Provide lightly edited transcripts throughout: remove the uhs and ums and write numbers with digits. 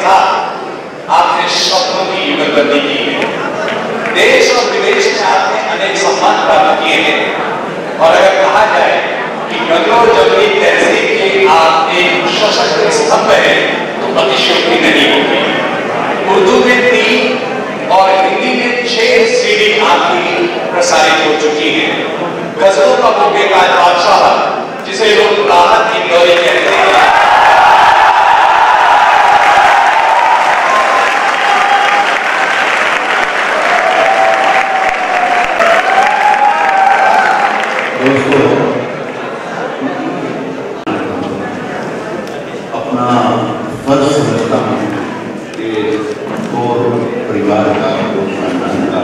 साथ आपने शब्दों की युगलबंदी की है। देश और विदेश में आपने अनेक सम्मान प्राप्त किए हैं और अगर कहा जाए कि गंगोर जमुई तहसील के आप एक सशक्त स्तंभ है तो अतिशयोक्ति नहीं होगी। उर्दू में 3 और हिंदी में 6 सीडी आपकी प्रसारित हो चुकी है। गजलों का वो बेकार बादशाह जिसे लोग राहत की दौरे कहते हैं, अपना फर्ज समझता हूँ कि और परिवार का और खानदान का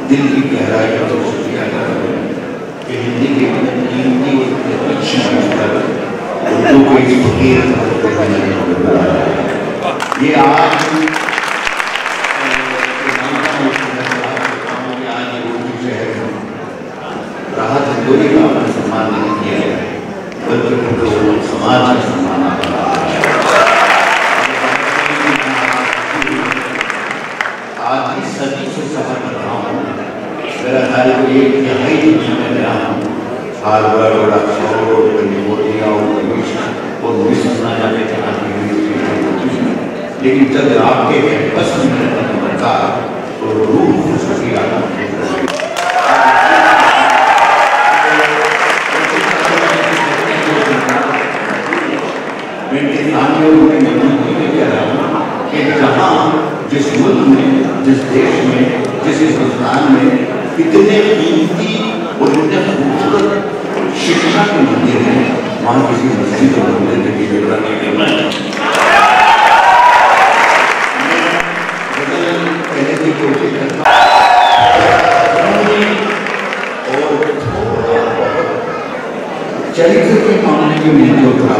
दिल की गहराई का तो शुक्रिया करें कि हिंदी के कीमती अच्छी मंच उर्दू को इस फकीर ये आज राहत हिंदोली का अपना सम्मान नहीं किया है बल्कि समाज का सम्मान आज की सदी से सफर कर रहा हूँ। मेरा ख्याल को एक तिहाई में गया हूँ हार्वर्ड और ऑक्सफोर्ड और कैलिफोर्निया और मिस्र ना जाने लेकिन जब आपके कैंपस में मौका तो रूह खुशी आता कि जहाँ जिस मुल्क में जिस देश में जिस हिंदुस्तान में इतने कीमती और इतने खूबसूरत शिक्षा के मंदिर हैं वहाँ किसी मस्जिद और मंदिर की जरूरत नहीं कहने की कोशिश करता और चरित्र के मामले में नहीं होता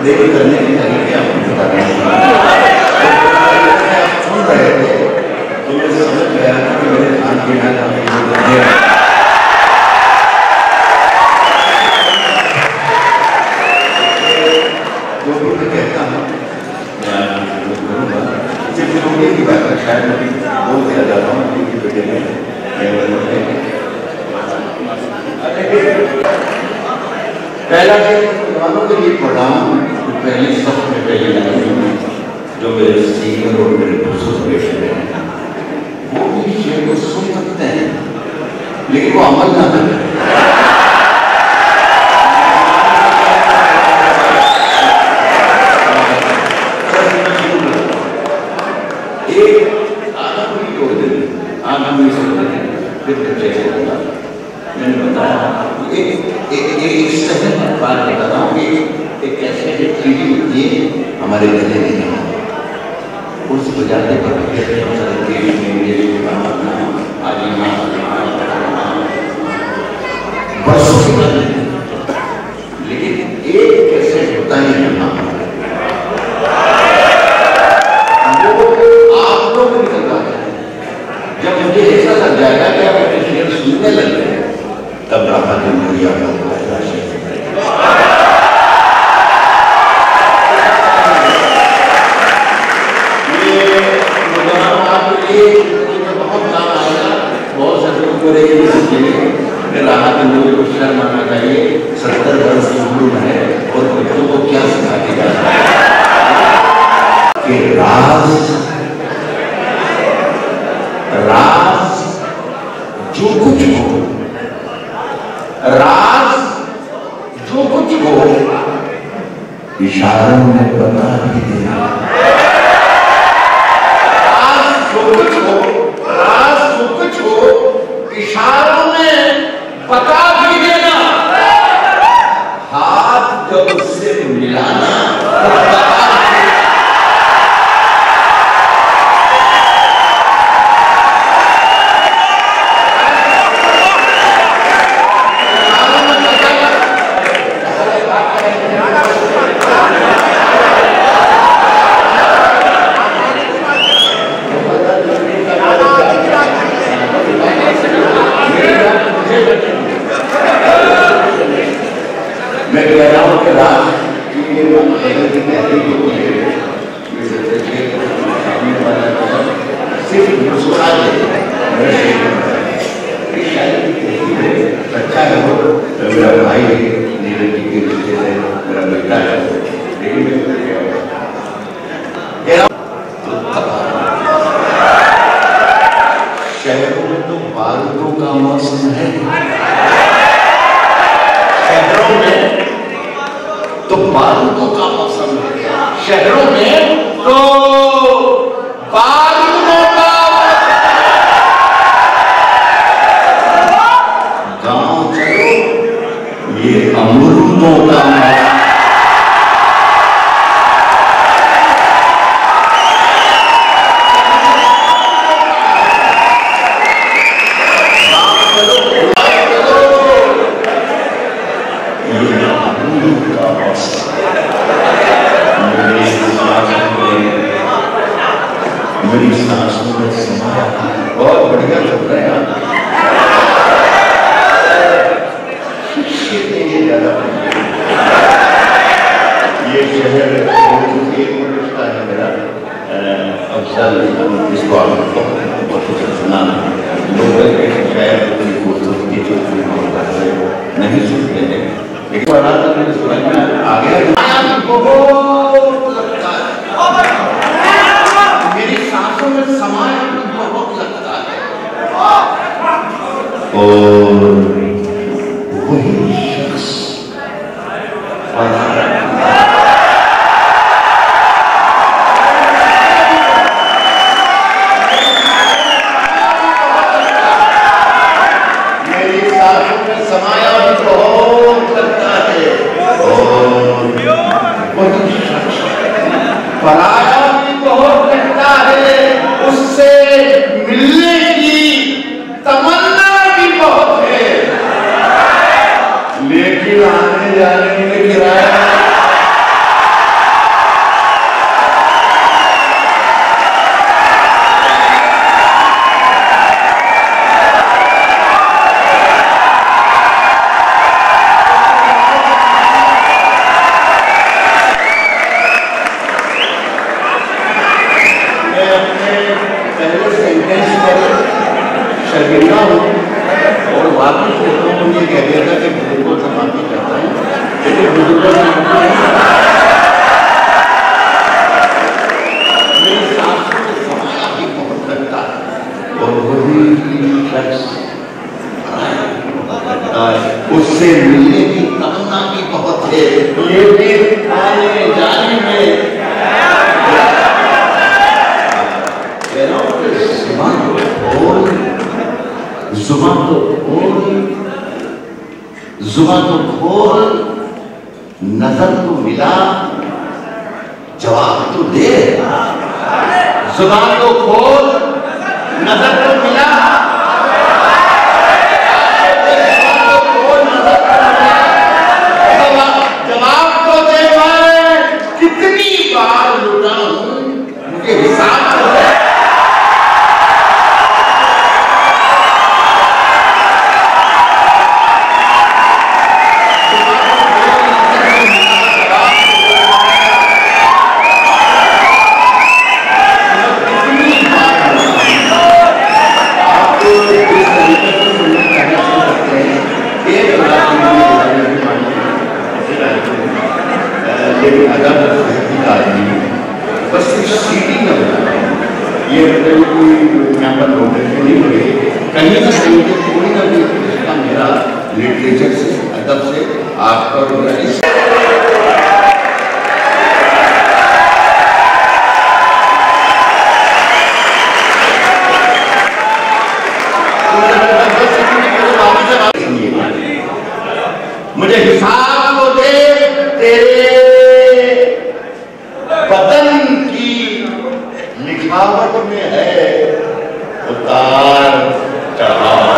देख करने के तरीके आपको बता रहे हैं। आप सुन रहे थे तो मुझे समझ गया कि मेरे ध्यान के जो भी मैं कहता हूँ सिर्फ की बात शायद मैं बोल दिया जाता हूँ क्योंकि बेटे में पहला मुसलमानों के लिए पढ़ा पहले सबसे पहले लाइन जो मेरे सीनियर और मेरे बुजुर्ग बैठे हैं वो भी शेर को सुन सकते हैं लेकिन वो अमल ना करें। एक आधा पूरी तोड़ देंगे आधा भी समझ फिर मैंने बताया एक सहज बात बता रहा हूँ कि एक ऐसे चीज़ होती है हमारे गले में उस बजाते पर बरसों से लेकिन एक कैसे होता है यहाँ वो आप लोग निकल रहा है। जब मुझे ऐसा लग जाएगा कि आप अपने शेर सुनने लग गए तब राहत दुनिया का बहुत काम आएगा बहुत से राहत दुनिया को शेर मानना चाहिए 70 वर्ष की उम्र में है और बच्चों को क्या सिखाते जा रहा है कि राज जो कुछ हो राज जो कुछ हो इशारों में बता भी देना। राज जो कुछ हो राज जो कुछ हो इशारों में बता भी देना। हाथ जब उससे मिलाना शहरों में तो बारिशों का मौसम है, शहरों में तो बारिशों का मौसम है, शहरों में तो बारिशों का, गांव चलो ये अमरूदों का मौसम। मेरी सांसों में समाया बहुत बढ़िया चल रहे हैं ये शहर रिश्ता है मेरा अफसल इसको सुना शायद नहीं सुनते हैं लेकिन आ गया बहुत लगता है, मेरी सांसों में समाया बहुत लगता है और वही शख्स मेरी सांसों में समाया भी बहुत लगता है और वही शख्स पराया भी बहुत लगता है, उससे मिलने की तमन्ना भी बहुत है, लेकिन आने जाने में किराया शर्मिंदा हूँ और वापस लोगों को ये कह दिया था कि बुजुर्गों से माफी चाहता हूँ, लेकिन बुजुर्गों से मेरी सांसों में समाया भी बहुत लगता है और वही शख्स लगता है, उससे मिलने की तमन्ना भी बहुत है, लेकिन आने जाने में जुबान तो खोल, नजर तो मिला, जवाब तो दे, जुबान तो खोल, नजर तो मिला, जवाब तो दे, मैं कितनी बार लुटा हूं मुझे हिसाब तो है। बस सीटी न बना ये यहाँ पर नहीं हुए कहीं ना कहीं कोई ना कोई रिश्ता मेरा लिटरेचर से अदब से आर्ट पर मुझे हिसाब को दे तेरे बदन की लिखावट में है उतार चढ़ाव।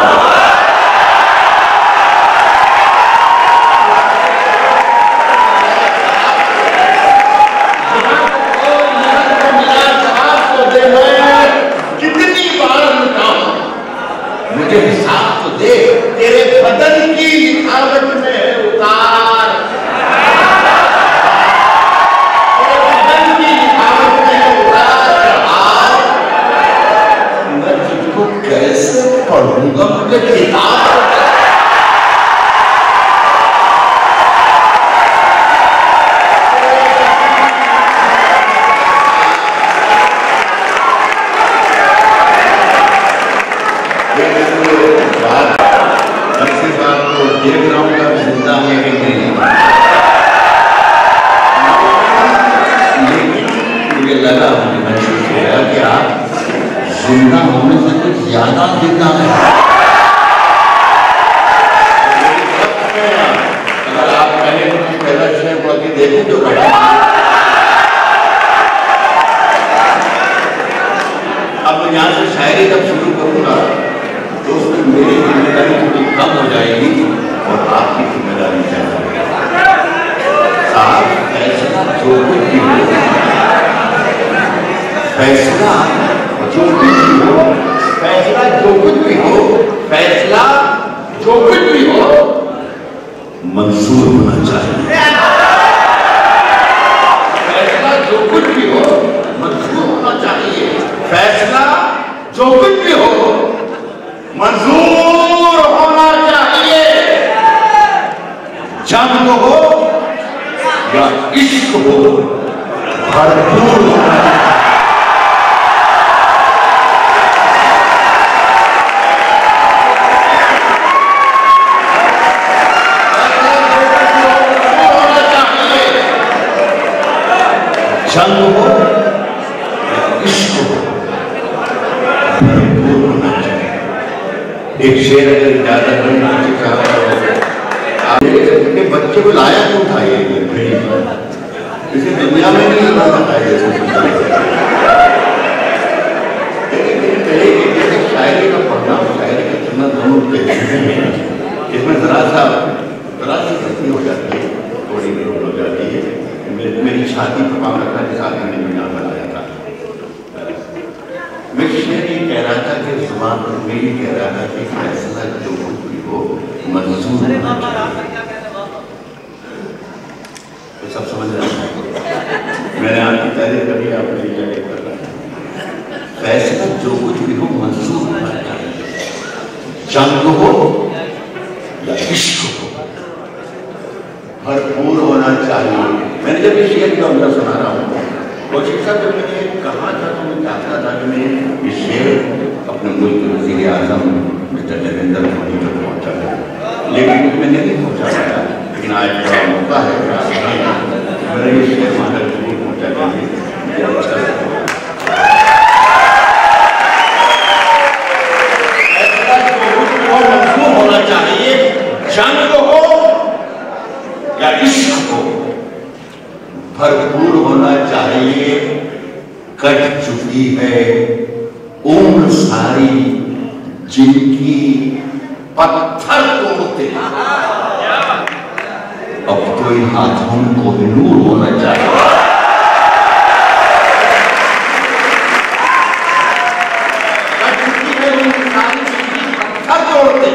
महसूस किया कि आप जिंदा होने से कुछ ज्यादा जिंदा है। अगर आप कहें तो पहला शेर पढ़ के देखें जो अब यहाँ से शायरी जब शुरू करूंगा तो उसमें मेरी जिम्मेदारी थोड़ी कम हो जाएगी और आपकी जिम्मेदारी ज्यादा होगी। आप फैसला जो कुछ भी हो, फैसला जो कुछ भी हो, फैसला जो कुछ भी हो, फैसला जो कुछ भी हो मंजूर होना चाहिए। फैसला जो कुछ भी हो मंजूर होना चाहिए। फैसला जो कुछ भी हो मंजूर होना चाहिए। जंग हो या इश्क हो भरपूर होना चाहिए। जंग हो या इश्क हो भरपूर होना चाहिए। एक शेर अगर इजाजत अपने बच्चे को लाया क्यों था ये इसे दुनिया में नहीं लगाया शायरी का पढ़ना शायरी का चुनना दोनों इसमें जरा सी गलती हो जाती है, थोड़ी गड़बड़ हो जाती है। मेरी छाती पर काम रखा जिस आदमी ने मीना बनाया था। मैं शेर ये कह रहा था कि जुबान पर मेरी कह रहा था कि फैसला जो कुछ भी हो मंजूर होना चाहिए। तो सब समझ रहे हैं मैंने आपकी तारीफ करी, आप मेरी तारीफ कर रहे हैं। फैसला जो कुछ भी हो मंजूर होना चाहिए। जंग हो या इश्क हो भरपूर होना चाहिए। मैंने जब ये शेर का अंदर सुना रहा हूँ कोशिश जब मैंने कहा था तो मैं चाहता था कि मैं ये शेर अपने मुल्क के वज़ीर आज़म मिस्टर नरेंद्र मोदी तक पहुँचा है, लेकिन मैंने नहीं पहुँचा पाया। लेकिन आज बड़ा मौका है मेरा ये शेर मानक जरूर पहुँचा देंगे। मजबूत होना चाहिए। जंग हो या इश्क हो भरपूर होना चाहिए। कट चुकी है उम्र सारी जिनकी पत्थर तोड़ते, अब कोई हाथों को नूर होना चाहिए। कट चुकी है उम्र सारी जिनकी पत्थर तोड़ते,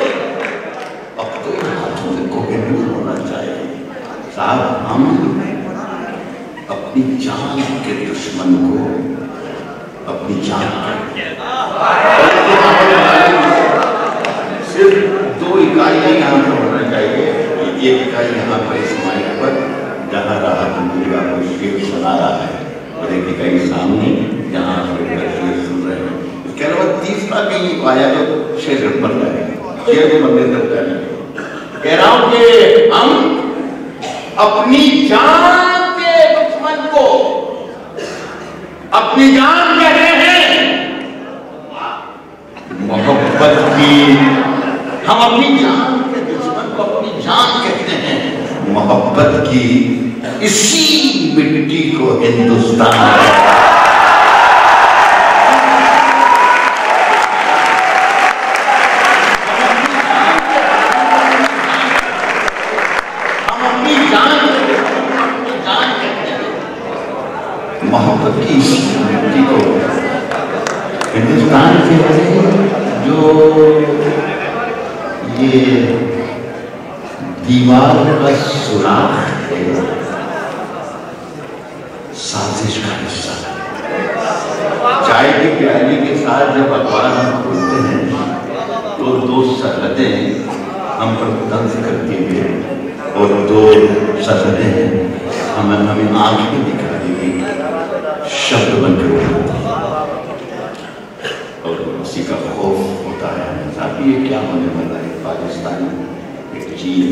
अब कोई हाथों को नूर होना चाहिए। साहब हम अपनी जान के दुश्मन को अपनी जान सिर्फ 2 इकाइयां यहाँ पर होना चाहिए। एक इकाई यहाँ पर इस माइक पर जहाँ राहत मिलेगा कोई शेर सुना रहा है, और एक इकाई सामने जहाँ शेर सुन रहे हैं। इसके अलावा तीसरा कहीं आया जो शेर बन रहा है, शेर को बनने लगता है। कह रहा हूँ कि हम अपनी जान के दुश्मन को अपनी जान कह रहे हैं। मोहब्बत की हम अपनी जान के दुश्मन को अपनी जान कहते हैं। मोहब्बत की इसी मिट्टी को हिंदुस्तान मोहब्बत की इसी मिट्टी को हिंदुस्तान के जो ये दीवार का सुराख है साजिश का हिस्सा है। चाय की प्याली के साथ जब अखबार हम खोलते हैं तो 2 सरहदें हम पर तंज करती है और 2 सरहदें हमें आंखें दिखा देगी, शब्द बनकर उठते हैं और उसी का खौफ होता है। साथ ये क्या होने वाला है पाकिस्तान, एक चीन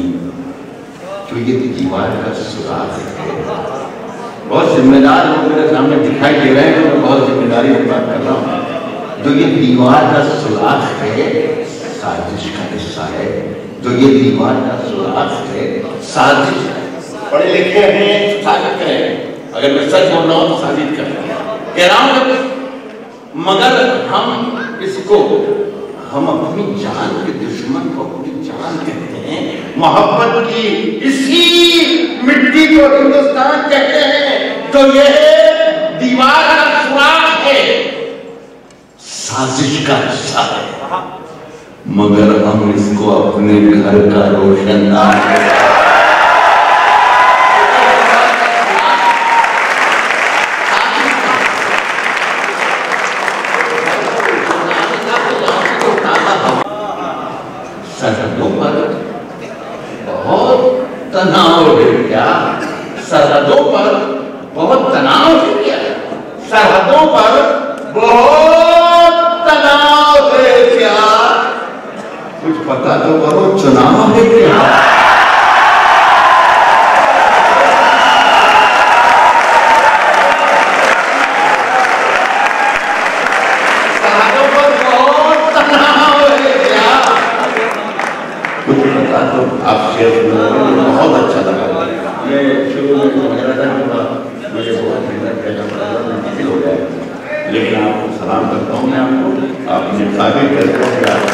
जो ये दीवार का सुराख है बहुत जिम्मेदार लोग मेरे सामने दिखाई दे रहे हैं, तो मैं बहुत जिम्मेदारी की बात कर रहा हूँ। जो ये दीवार का सुराख है, साजिश का हिस्सा है। जो ये दीवार का सुराख है, साजिश है। पढ़े लिखे हैं, साजिश करें। अगर मैं सच बोल रहा हूँ तो साजिश कह रहा हूँ, मगर हम इसको, हम अपनी जान के दुश्मन को अपनी जान कहते हैं। मोहब्बत की इसी मिट्टी को हिंदुस्तान कहते हैं। तो ये दीवार का सुराख है, साजिश का हिस्सा है, मगर हम इसको अपने घर का रोशनदान सरहदों पर बहुत तनाव है क्या? सरहदों पर बहुत तनाव है क्या? सरहदों पर बहुत तनाव है क्या? कुछ पता तो करो, चुनाव है क्या? सरहदों पर बहुत तनाव है क्या? कुछ पता तो आप शेयर बहुत अच्छा लगा। मैं शुरू में समझ रहा था कि मुझे बहुत मेहनत करना पड़ेगा, मैं मुश्किल हो गया, लेकिन आपको सलाम करता हूँ। मैं आपको आपने काबिल करता हूँ।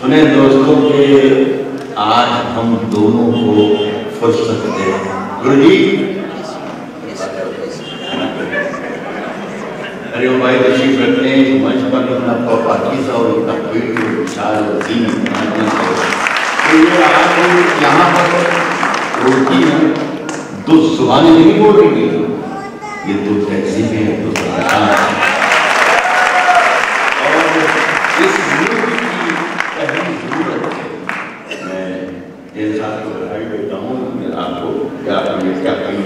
सुने दोस्तों के आज हम दोनों को फुर्सत दे। गुरु जी, अरे वो भाई तशरीफ रखते हैं मंच पर, इतना पाकिज़ा और इतना पेट विशाल वसीम तो ये आज यहाँ पर रोटी में दो जुबानें नहीं बोल रही, ये दो तहजीबें हैं, दो और इस मुल्क की अहम जरूरत है। मैं ये साथ को बधाई देता हूँ आपको, क्या क्या कहीं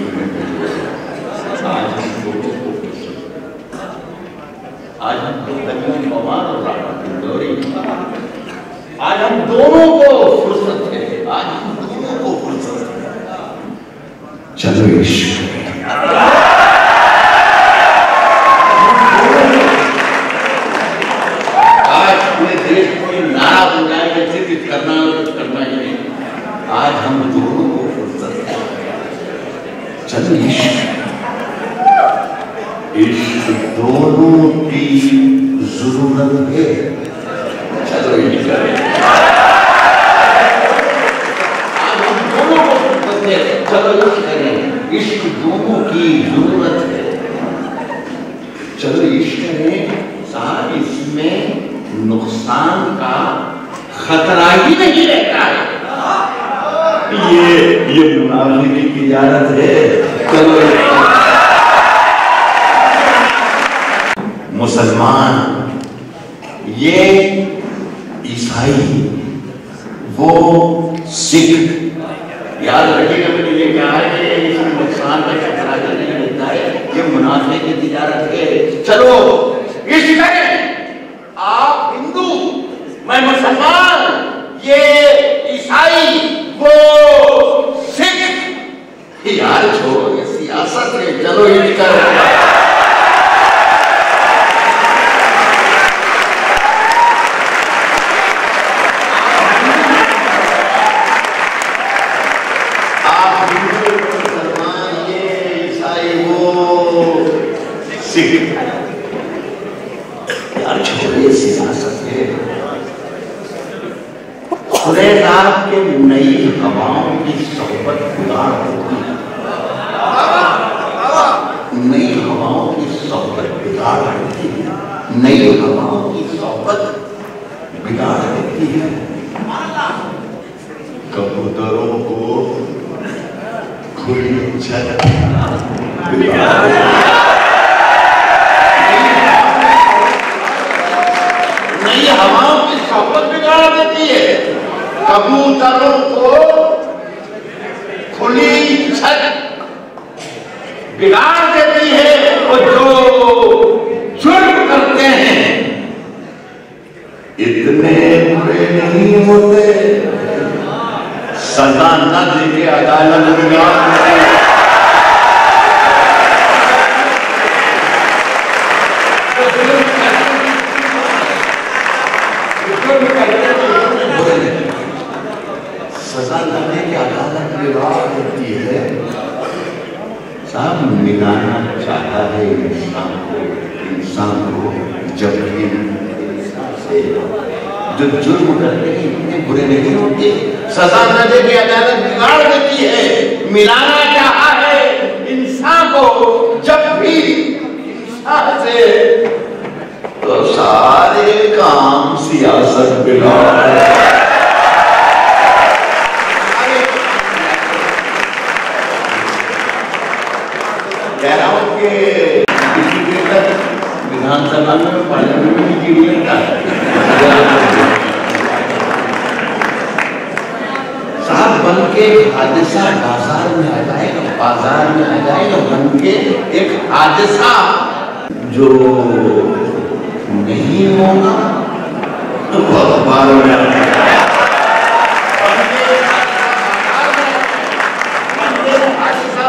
आज हम लोगों को, आज हम आज हम दोनों को फुर्सत है, आज हम दोनों को फुर्सत है। चलो इश्क आज पूरे देश को नारा हो जाएगा, चिंतित करना करना ही नहीं। आज हम दोनों को फुर्सत है। चलो इश्क दोनों की जरूरत है। चलो ये करें, आज हम दोनों को फुर्सत है। चलो ये करें, इश्क दोनों की जरूरत है। चलो इश्क में साहब, इसमें नुकसान का खतरा ही नहीं रहता है। ये मुनाफे की इजाजत है। चलो मुसलमान, ये ईसाई, वो सिख, याद रखिएगा मैंने ये कहा है कि इसमें नुकसान का खतरा नहीं रहता है, ये मुनाफे की तिजारत है। चलो इस करें, आप हिंदू, मैं मुसलमान, ये ईसाई, वो सिख, यार छोड़ो ये सियासत है। चलो ये करें, यार छोड़िए सियासत है। खुले रात के नई हवाओं की सोहबत बिगाड़ होती है, नई हवाओं की सोहबत बिगाड़ होती है, नई हवाओं की सोहबत बिगाड़ होती है। कबूतरों को खुली छत नई हवाओं की सोहबत बिगाड़ देती है। कबूतरों को खुली छत बिगाड़ देती है। और जो जुर्म करते हैं इतने बुरे नहीं होते, सजा न देके अदालत में सजा न देके अदालत में राह होती है। साहब मिलाना चाहता है इंसान को जब भी जो जुर्म करते हैं इतने बुरे नहीं होते, सजा न देके अदालत बिगाड़ देती है। मिलाना चाहा है इंसान को जब भी इंसान से, तो सारे काम सियासत बिगाड़। कह रहा हूं कि किसी देर तक विधानसभा में पार्लियामेंट में टीवी का साहब बन के हादसा बाजार में आ जाएगा, बाजार में आ जाएगा बन के एक हादसा जो नहीं होगा तो अखबार में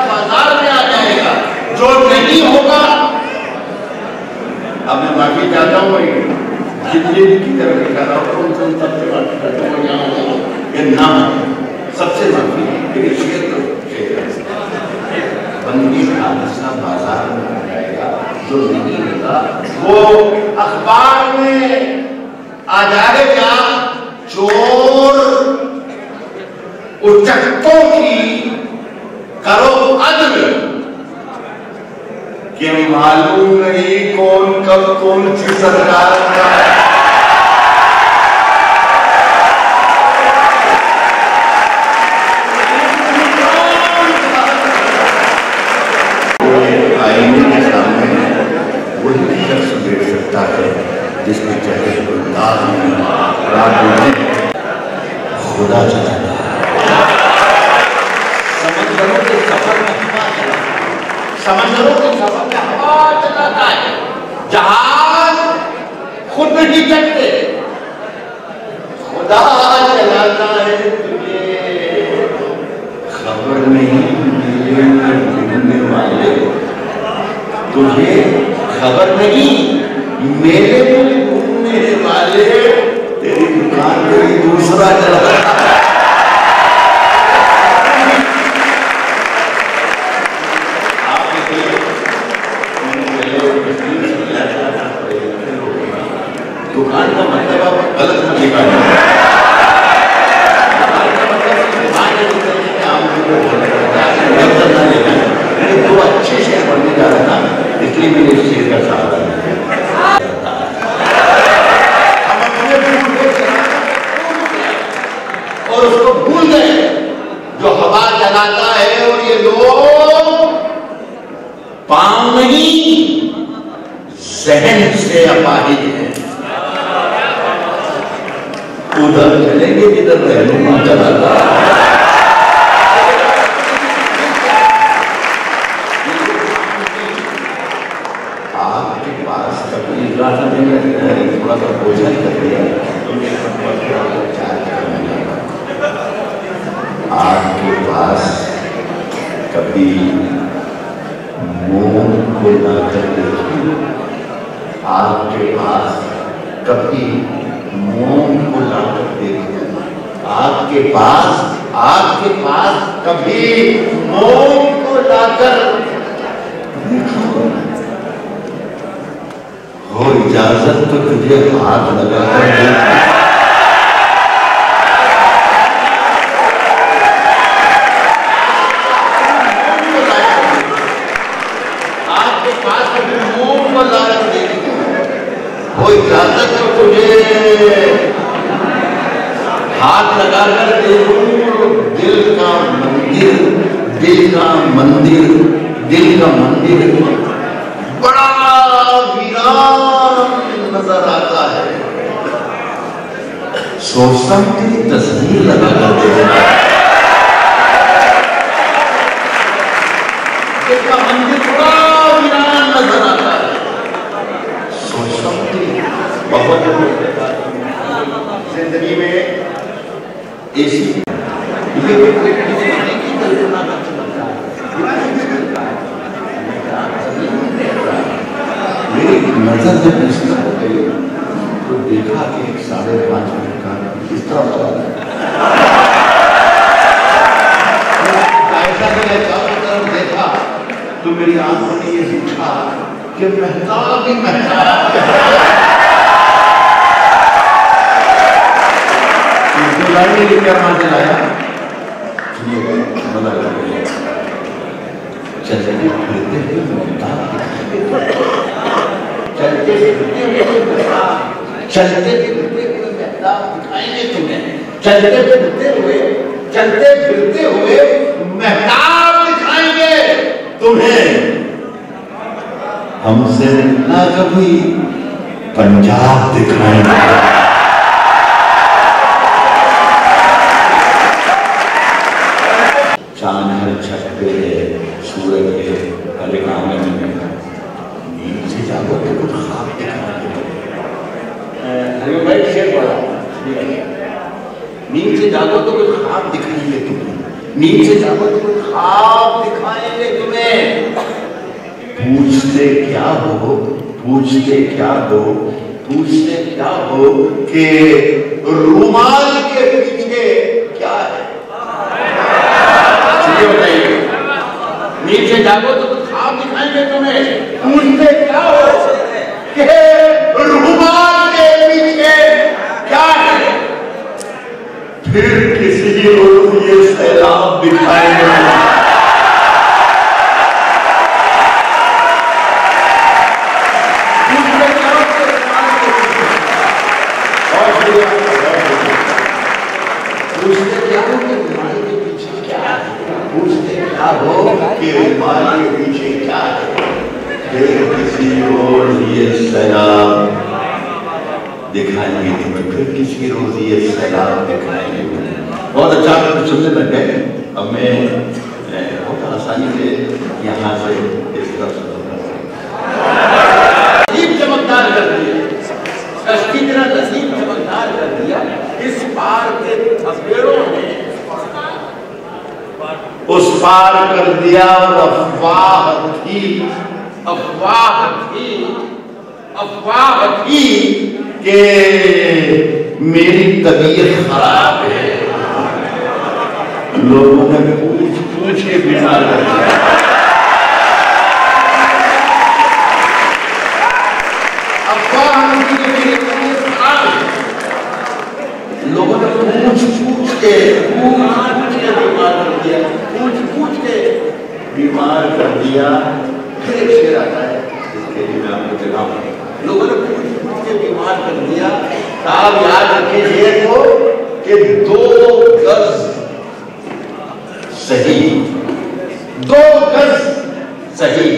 बाजार में आ जाएगा, जो नहीं होगा। अब मैं माफी चाहता हूँ जितने की तरफ लिखा रहा हूँ उनसे सबसे माफी चाहता हूँ। यहाँ ये नाम सबसे माफी मेरे क्षेत्र बंदी हादसा बाजार में आ जाएगा, जो नहीं होगा वो अखबार में आ जाएगा। चोर उचक्कों की करो अदल कि मालूम नहीं कौन कब कौन सी सरकार का आईने के सामने वही शख्स बैठ सकता है जिसके चेहरे पर दाग में खुदा चलाता है। समंदरों के सफर में हवा चलाता, समंदरों के सफर में हवा चलाता है, जहाज खुद नहीं चलते, खुदा चलाता है। तुझे खबर नहीं मिलने वाले, तुझे खबर नहीं मेले में घूमने वाले, तेरी दुकान कोई दूसरा चलाता है। दुकान का मतलब आप गलत मत निकालें। दो अच्छे शेयर बनने जा रहा था, इसलिए मैंने इस शेयर का सहारा लिया। हम अपने और उसको भूल गए जो हवा चलाता है। और ये लोग पांव नहीं जहन से अपाहिज है। उधर चलेंगे जिधर रहनुमा चलाता। आपके पास कभी थोड़ा सा भोजन कर दिया, आपके पास कभी मोम को लाकर देखिए, आपके पास कभी मोम को लाकर देखिए, आपके पास कभी मोम को लाकर देखो। हो इजाजत तो तुझे हाथ लगाकर देखो। आपके पास कभी मोम को लाकर देखो, वो इजाजत तो तुझे हाथ लगाकर देखो। दिल का मंदिर बड़ा वीरान नजर आता है। सोचता हूं तेरी तस्वीर लगाकर देखना, दिल का मंदिर बड़ा वीरान नजर आता है। सोचता हूं बहुत ऐसी ये की कल्पना का चमत्कार मेरी नजर जब इस तरफ गई तो देखा कि 5.5 मिनट का इस तरफ चला ऐसा मैंने चारों तरफ देखा तो मेरी आंखों ने ये पूछा कि महताब ही महताब लाइनें लेकर वहां से लाया चलते फिरते चलते दिखाएंगे तुम्हें चलते फिरते हुए महताब दिखाएंगे तुम्हें हमसे ना कभी पंजाब दिखाएंगे चांद हर छत पे है सूरज है हर एक आंगन में नींद से जागो तो कुछ ख्वाब दिखाएंगे भाई शेर पढ़ा नींद से जागो तो कुछ ख्वाब दिखाएंगे तुम्हें नींद से जागो तो कुछ ख्वाब दिखाएंगे तुम्हें पूछते क्या हो कि रुमाल के पीछे क्या है नीचे जागो तो कुछ ख्वाब दिखाएंगे तुम्हें पूछते क्या हो कि रुमाल के पीछे क्या है फिर किसी रोज ये सैलाब दिखाएंगे कि रुमाल के पीछे क्या है फिर किसी और ये सैलाब दिखाएंगे तुम्हें फिर किसी रोज ये सैलाब दिखाएंगे बहुत अच्छा सुनने लग गए अब मैं बहुत आसानी से यहाँ से इस तरफ नसीब चमकदार कर दिया कश्ती तेरा नसीब चमकदार कर दिया इस पार के थपेड़ों ने उस पार कर दिया और अफवाह थी कि मेरी तबीयत खराब है लोगों ने पूछ के बीमार कर दिया अफवाह थी कि मेरी तबीयत खराब है लोगों ने पूछ के बीमार कर दिया फिर एक शेर आता है इसके लिए मैं आपको दिखाऊं लोगों ने पूछ के बीमार कर दिया आप याद रखिए शेर को कि 2 गज सही 2 गज सही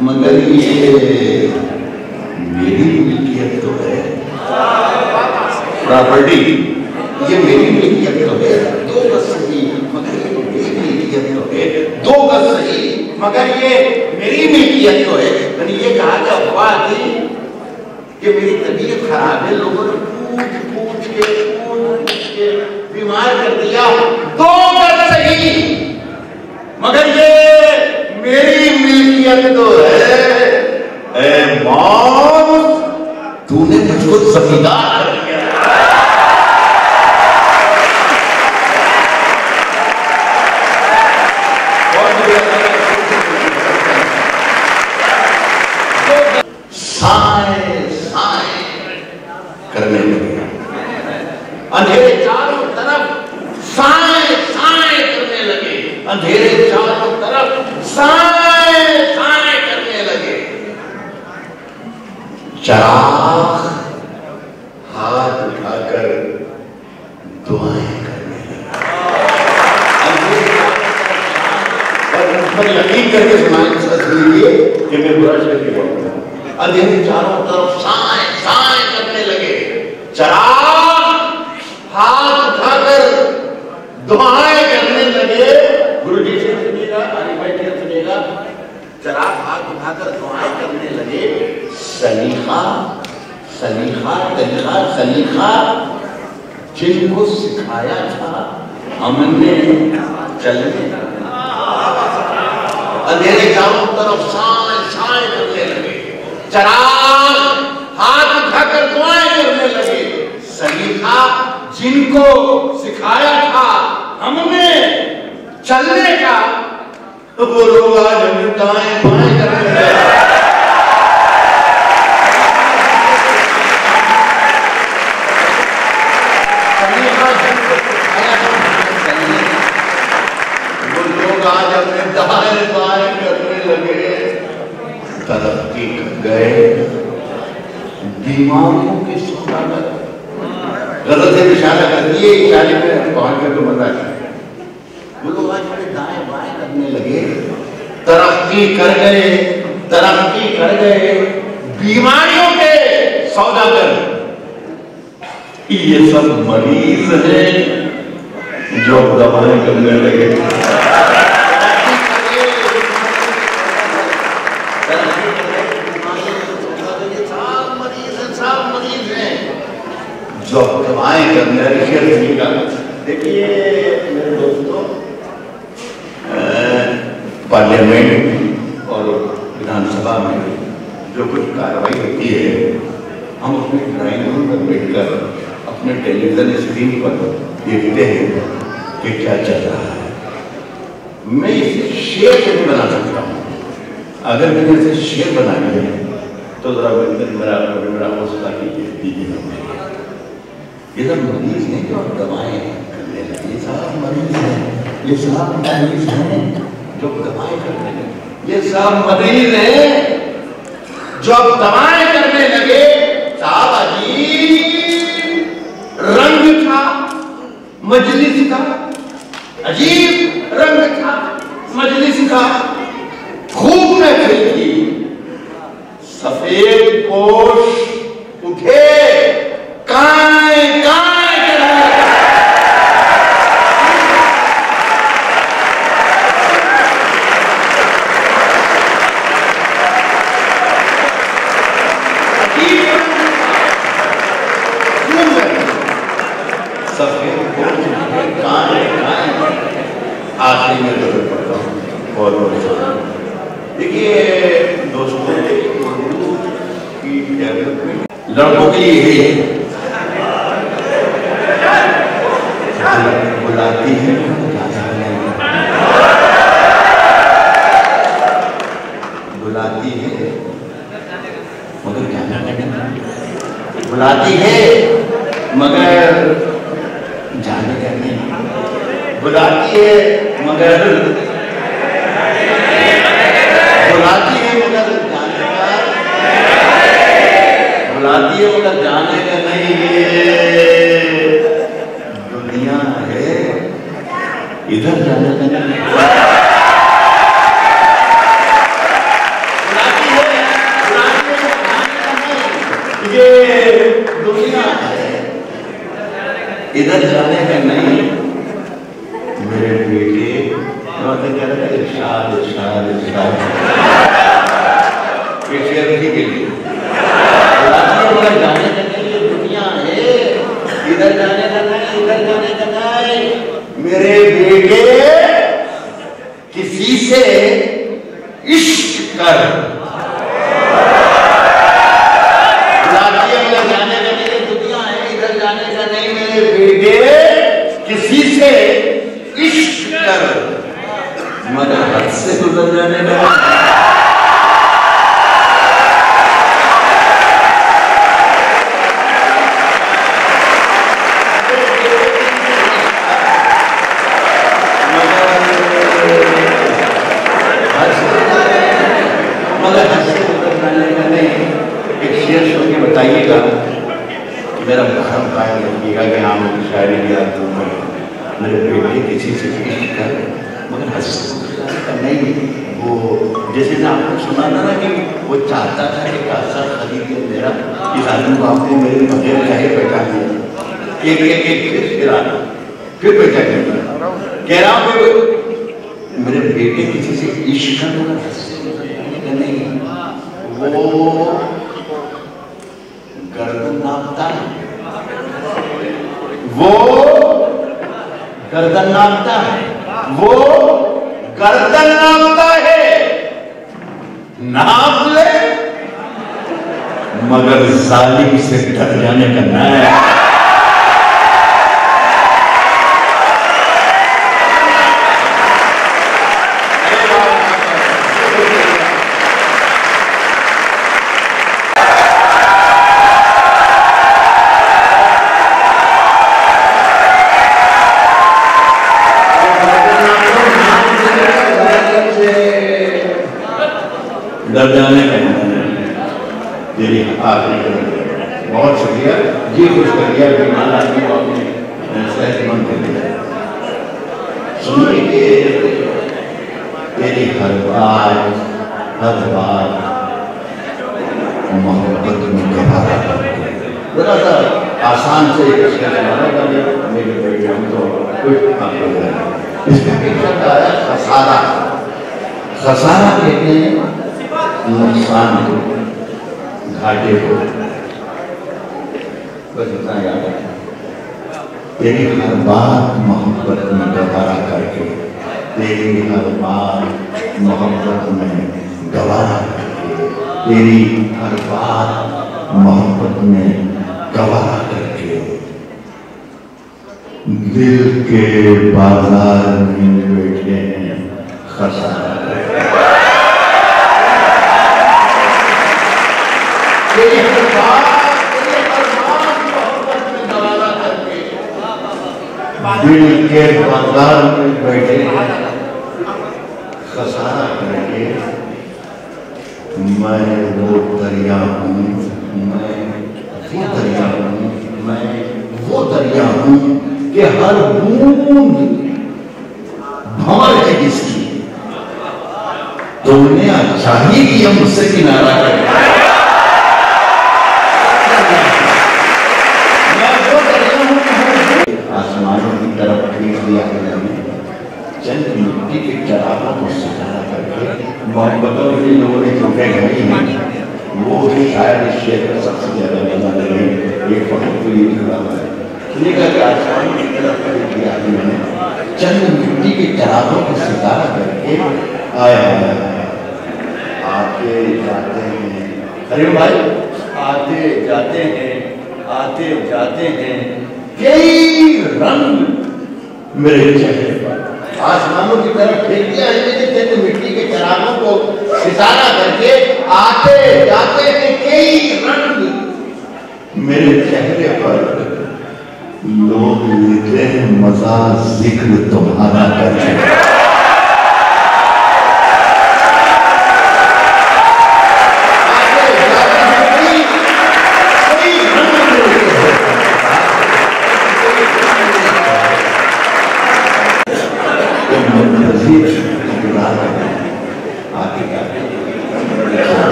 मगर ये मेरी मिल्कियत तो है प्रॉपर्टी ये मेरी मिल्कियत तो है 2 गज सही मगर ये मेरी मिल्कियत तो है 2 गज सही मगर ये मेरी मिल्कियत तो है यानी ये कहा कि अफवाह थी कि मेरी तबीयत खराब है लोगों ने पूछ के बीमार कर दिया 2 गज सही मगर ये मेरी मिल्कियत तो है ऐ मौत तूने मुझको जमींदार कर दिया करने लगे अंधेरे चारों तरफ साए करने लगे अंधेरे चारों तरफ साए करने लगे चराग हाथ उठाकर दुआएं करने लगे और उस पर यकीन करके सुनाए कि मैं बुरा करके बोलूंगा अंधेरे चारों तरफ साए करने लगे चराग हाथ उठाकर दुआएं करने लगे गुरु जी से सुनिएगा बैठे सुनिएगा चराग हाथ उठाकर दुआएं करने लगे सलीका सलीखा तरीका सलीखा जिनको सिखाया था हमने चलने, अंधेरे चारों तरफ साए साए करने लगे, चराग हाथ उठाकर दुआएं करने लगे। सलीखा जिनको सिखाया था हमने चलने का, वो लोग आज हमें दाएं बाएं करने लगे। आज अपने दाएं बाएं करने लगे, तरक्की कर गए, दिमागों के सौदागर गलत है इशारा कर दिए, इशारे में पहुंच कर तो मजा है। वो लोग आज अपने दाएं बाएं करने लगे, तरक्की कर गए, बीमारियों के सौदागर। ये सब मरीज हैं जो दवाएं करने लगे। जो दवाएं करने लगे। देखिए मेरे दोस्तों, पार्लियामेंट और विधानसभा में जो कुछ कार्रवाई होती है, हम अपने ड्राइंग रूम पर बैठकर अपने टेलीविजन स्क्रीन पर देखते हैं कि क्या चल रहा है। मैं इसे शेर नहीं बना सकता हूँ। अगर मैंने इसे शेर बना लिया तो जरा मेरा हौसला कीजिए। ये सब मरीज नहीं जो दवाएं करने लगे, ये सब मरीज हैं, ये सब मरीज हैं जो दवाएं करने लगे, ये सब मरीज हैं जो दवाएं करने लगे। साहब अजीब रंग था मजलिस का, अजीब रंग था मजलिस का, खूब महफिल थी, सफेद पोश उठे काए काए सफेद पोश उठे काए काए। आखिरी में जरूर पढ़ता हूँ और देखिए दोस्तों, की डेवलपमेंट लड़कों के लिए यही है, बुलाती है बुलाती है मगर जाना नहीं, बुलाती है मगर जाने का नहीं, बुलाती है मगर बुलाती है मगर जाने का, बुलाती है मगर जाने का नहीं। दुनिया है इधर जाने का नहीं, बुलाती है ये दुनिया है इधर जाने का नहीं। मेरे बेटे कह रहे थे इरशाद इरशाद इरशाद के लिए जाने का नहीं, ये दुनिया है इधर जाने का नहीं, इधर जाने का नहीं। मेरे बेटे किसी से इश्क कर, जाने का नहीं, दुनिया है इधर जाने का नहीं। मेरे बेटे किसी से इश्क कर मगर हद से गुजर जाने का। बताइएगा मेरा भरम कायम रखिएगा कि हाँ मुझे शायरी याद दूंगा। मेरे बेटे किसी से इश्क कर मगर नहीं, वो जैसे ना आपने सुना था ना कि वो चाहता था कि कासा खरीद के मेरा इस आदमी को आपने मेरे बगैर चाहे पहचान दिया, एक एक एक फिर पहचान दिया। कह रहा हूँ मेरे बेटे किसी से इश्क कर नहीं, वो गर्दन नापता है, वो गर्दन नापता है, वो गर्दन नापता है। नाप ले मगर जालिम से डर जाने का ना है। डर जाने का तेरी आखिरी बहुत शुक्रिया जी, कुछ कर दिया बीमार आदमी को अपने सेहतमंद कर दिया। सुनिए तेरी हर बार मोहब्बत में गवारा जरा सा आसान से मेरे बेटे हम तो कुछ इसमें शब्द आया खसारा। खसारा कहते हैं नुकसान को, घाटे को। बस इतना याद है। तेरी हर बात मोहब्बत में गवारा करके, तेरी हर बात मोहब्बत में गवारा करके, तेरी हर बात मोहब्बत में गवारा करके, दिल के बाजार में बैठे हैं खसारा। दिल के बाजार में बैठे खसारा करके, मैं वो दरिया हूँ, मैं वो दरिया हूँ, मैं वो दरिया हूँ कि हर बूंद भंवर है जिसकी, तुमने अच्छा ही किया मुझसे किनारा कर। आसमानों की तरफ खींच दिया चंद मिट्टी के चरागों को सिखाना करके मोहब्बतों के लोगों ने चुके गए हैं। वो भी शायद इस शेर का सबसे ज्यादा मजा लगे। एक वक्त तो ये खड़ा हुआ है, सुनिएगा आसमानों की तरफ खींच दिया मैंने चंद मिट्टी के चरागों को सिखाना करके आया आते जाते हैं। अरे भाई आते जाते हैं, आते जाते हैं कई रंग मेरे चेहरे पर। आसमानों की तरफ फेंक दिया है मैंने चंद मिट्टी के चरागों को इशारा करके, आते जाते हैं कई रंग मेरे चेहरे पर। लोग लेते हैं मजा जिक्र तुम्हारा करके।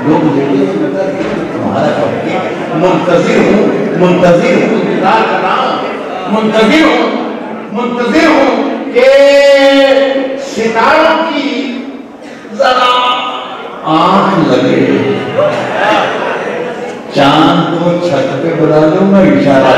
लोग मुंतजिर हूँ इंतजार कर रहा हूँ, मुंतजिर हूँ कि सितारों की जरा आंख लगे। चांद को छत पे बुला लूंगा इशारा